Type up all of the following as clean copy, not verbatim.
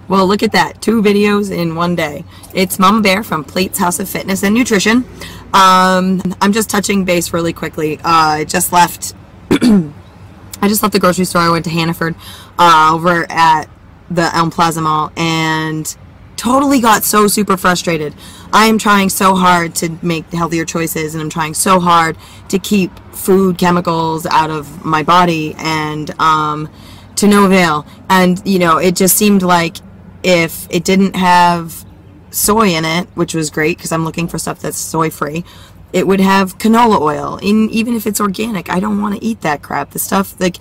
Well, look at that. 2 videos in one day. It's Mama Bear from Plates House of Fitness and Nutrition. I'm just touching base really quickly. I just left the grocery store. I went to Hannaford over at the Elm Plaza Mall and totally got so super frustrated. I am trying so hard to make healthier choices, and I'm trying so hard to keep food chemicals out of my body, and to no avail. And you know, it just seemed like if it didn't have soy in it, which was great because I'm looking for stuff that's soy free, it would have canola oil. Even if it's organic, I don't want to eat that crap. The stuff like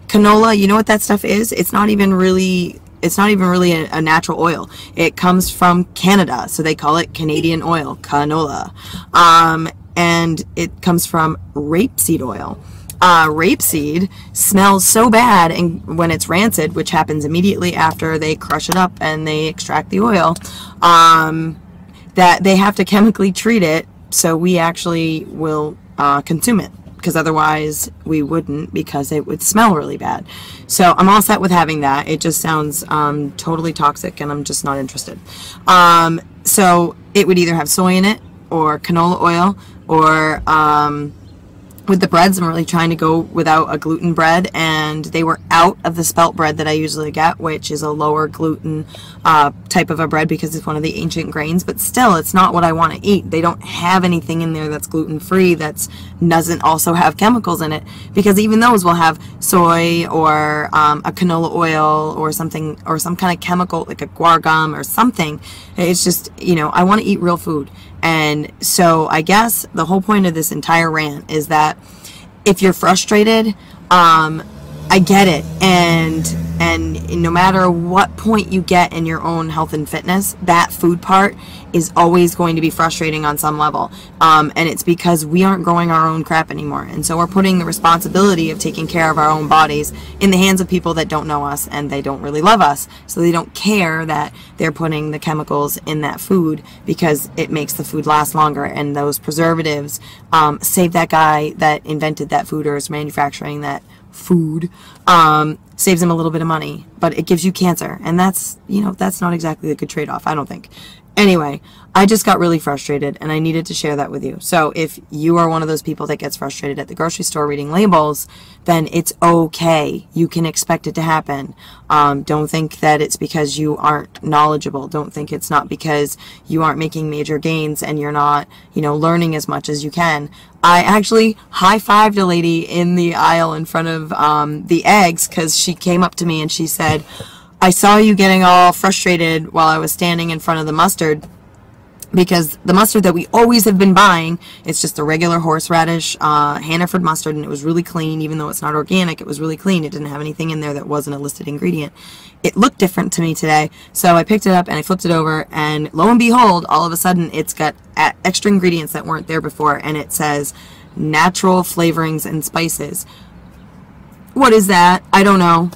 canola, you know what that stuff is? It's not even really a natural oil. It comes from Canada, so they call it Canadian oil, canola. And it comes from rapeseed oil. Rapeseed smells so bad, and when it's rancid, which happens immediately after they crush it up and they extract the oil, that they have to chemically treat it, so we actually will consume it, because otherwise we wouldn't, because it would smell really bad. So I'm all set with having that. It just sounds totally toxic, and I'm just not interested. So it would either have soy in it or canola oil, or with the breads, I'm really trying to go without a gluten bread, and they were out of the spelt bread that I usually get, which is a lower gluten type of a bread because it's one of the ancient grains, but still, it's not what I want to eat. They don't have anything in there that's gluten-free that doesn't also have chemicals in it, because even those will have soy or a canola oil or something, or some kind of chemical like a guar gum or something. It's just, you know, I want to eat real food. And so I guess the whole point of this entire rant is that if you're frustrated, I get it, and no matter what point you get in your own health and fitness, that food part is always going to be frustrating on some level, and it's because we aren't growing our own crap anymore, and so we're putting the responsibility of taking care of our own bodies in the hands of people that don't know us, and they don't really love us, so they don't care that they're putting the chemicals in that food because it makes the food last longer, and those preservatives save that guy that invented that food or is manufacturing that food, saves them a little bit of money, but it gives you cancer, and that's, you know, that's not exactly a good trade-off, I don't think. Anyway, I just got really frustrated, and I needed to share that with you. So if you are one of those people that gets frustrated at the grocery store reading labels, then it's okay. You can expect it to happen. Don't think that it's because you aren't knowledgeable. Don't think it's not because you aren't making major gains and you're not, you know, learning as much as you can. I actually high-fived a lady in the aisle in front of the eggs, because she came up to me and she said, I saw you getting all frustrated while I was standing in front of the mustard, because the mustard that we always have been buying, it's just a regular horseradish Hannaford mustard, and it was really clean. Even though it's not organic, it was really clean. It didn't have anything in there that wasn't a listed ingredient. It looked different to me today, so I picked it up and I flipped it over, and lo and behold, all of a sudden it's got extra ingredients that weren't there before, and it says natural flavorings and spices. What is that? I don't know.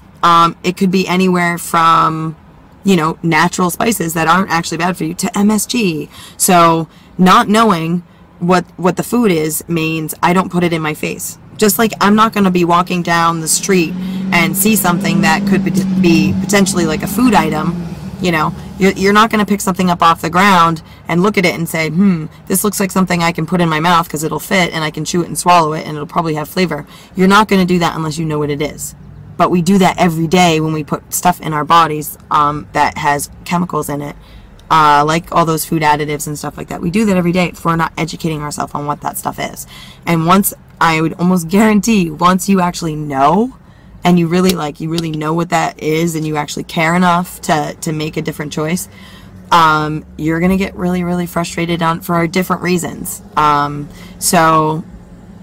It could be anywhere from, you know, natural spices that aren't actually bad for you to MSG. So not knowing what the food is means I don't put it in my face. Just like I'm not going to be walking down the street and see something that could be potentially like a food item. You know, you're not going to pick something up off the ground and look at it and say, this looks like something I can put in my mouth because it'll fit and I can chew it and swallow it and it'll probably have flavor. You're not going to do that unless you know what it is. But we do that every day when we put stuff in our bodies that has chemicals in it, like all those food additives and stuff like that. We do that every day if we're not educating ourselves on what that stuff is. And once, I would almost guarantee, once you actually know, and you really know what that is, and you actually care enough to make a different choice, you're gonna get really, really frustrated for different reasons. So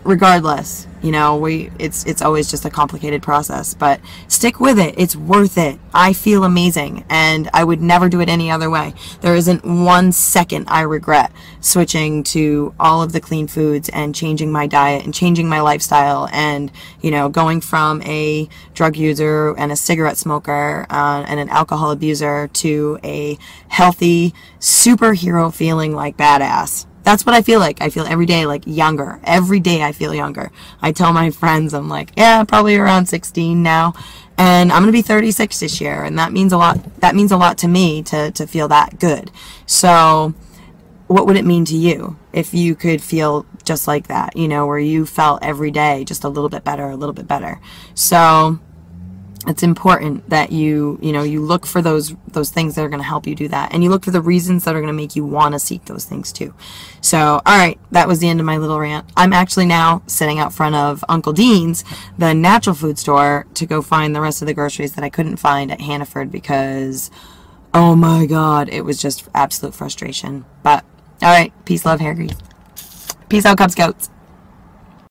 regardless, you know, it's always just a complicated process, but stick with it. It's worth it. I feel amazing, and I would never do it any other way. There isn't 1 second I regret switching to all of the clean foods and changing my diet and changing my lifestyle, and, you know, going from a drug user and a cigarette smoker and an alcohol abuser to a healthy superhero feeling like badass. That's what I feel like. I feel every day like younger. Every day I feel younger. I tell my friends, I'm like, yeah, probably around 16 now. And I'm going to be 36 this year, and that means a lot. That means a lot to me to feel that good. So what would it mean to you if you could feel just like that, you know, where you felt every day just a little bit better, a little bit better? So it's important that you look for those things that are going to help you do that, and you look for the reasons that are going to make you want to seek those things too. So, all right, that was the end of my little rant. I'm actually now sitting out front of Uncle Dean's, the natural food store, to go find the rest of the groceries that I couldn't find at Hannaford because, oh my God, it was just absolute frustration. But, all right, peace, love, hair grease. Peace out, Cub Scouts.